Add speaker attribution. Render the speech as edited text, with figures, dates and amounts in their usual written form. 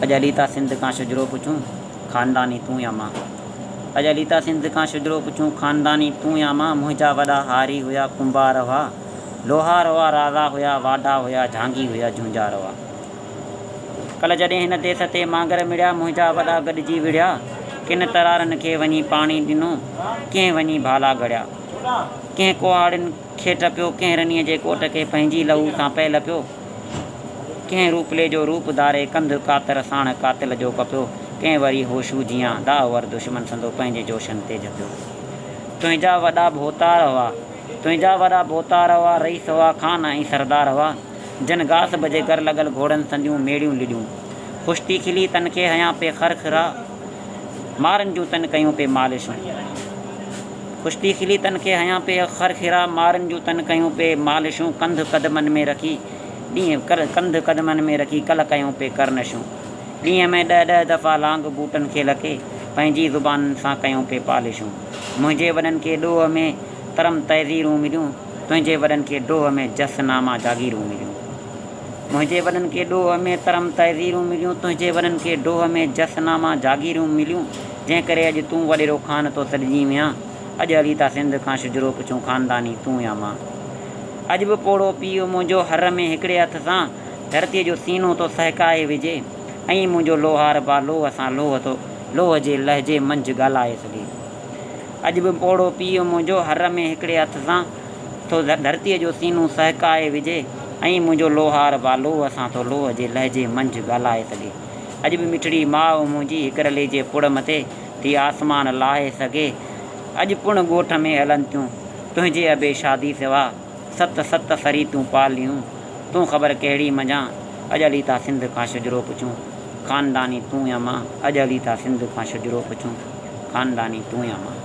Speaker 1: अॼु हली था सिंध खां शुजरो पुछूं ख़ानदानी तूं या मां। अॼु हली था सिंध खां शुजरो पुछूं ख़ानदानी तूं या मां। मुंहिंजा वॾा हारी हुया कुंभार हुआ, लोहार हुआ राजा हुया, वाडा हुया झांगी हुया झुंझार हुआ। कल्ह जॾहिं हिन देस ते मांगर मिड़िया, मुंहिंजा वॾा गॾिजी विड़िया। किन तरारनि खे वञी पाणी ॾिनो, कंहिं वञी भाला गड़िया। कंहिं कुहाड़ियुनि खे टपियो, कंहिं रनीअ जे कोट खे पंहिंजी लहू सां पहल पियो। कंहिं रूपले जो रूप धारे, कंध कातर साण कातिल जो कपियो। कंहिं वरी होशू जियां दावर दुश्मन संदो पंहिंजे जोशनि ते झपियो। तुंहिंजा वॾा भोतार हुआ, तुंहिंजा वॾा भोतार हुआ, रईस हुआ खान ऐं सरदार हुआ। जन घास बजे कर लॻल घोड़नि संदियूं मेड़ियूं लिॾियूं। खुश्ती खिली तन खे हयां पे खरखरा, मारनि जूं तन कयूं पे मालिशूं। खुश्ती खिली तन खे हयां पे खरखिरा, मारनि जूं तन कयूं पे मालिशूं। कंध कदमनि में रखी कंध कदमनि में रखी कल कयूं पे करनशूं। ॾींहं में 10-10 दफ़ा लांग बूटनि खे लके, पंहिंजी ज़ुबान सां कयूं पे पालिशूं। मुंहिंजे वॾनि खे ॾोह में तरम तहज़ीरूं मिलियूं, तुंहिंजे वॾनि खे ॾोह में जसनामा जागीरूं मिलियूं। मुंहिंजे वॾनि खे ॾोह में तरम तहज़ीरूं मिलियूं, तुंहिंजे वॾनि खे ॾोह में जसनामा जागीरूं मिलियूं। जंहिं करे अॼु तूं वॾेरो ख़ान तो सॾिजी वियां। अॼु हली था सिंध खां शुजरो पुछूं ख़ानदानी तूं या मां। अॼु बि पोड़ो पीउ मुंहिंजो हर में हिकिड़े हथ सां धरतीअ जो सीनो तो सहकाए विझे। ऐं मुंहिंजो लोहार बा लोह सां लोह जे लहजे मंझि ॻाल्हाए सघे। अॼु बि पोड़ो पीउ मुंहिंजो हर में हिकिड़े हथ सां तो धरतीअ जो सीनो सहकाए विझे। ऐं मुंहिंजो लोहार बा लोह सां तो लोह जे लहजे मंझि ॻाल्हाए सघे। अॼु बि मिठड़ी माउ मुंहिंजी हिकरले जे पुड़ मथे थी आसमान लाहे सघे। अॼु पुण ॻोठ में हलनि थियूं तुंहिंजे अबे शादी सिवा, 7 सरीतूं पालियूं तूं ख़बर कहिड़ी मञा। अॼु हली था सिंध खां शुजरो पुछूं ख़ानदानी तूं या मां। अॼु हली था सिंध खां शुजरो पुछूं ख़ानदानी तूं या मां।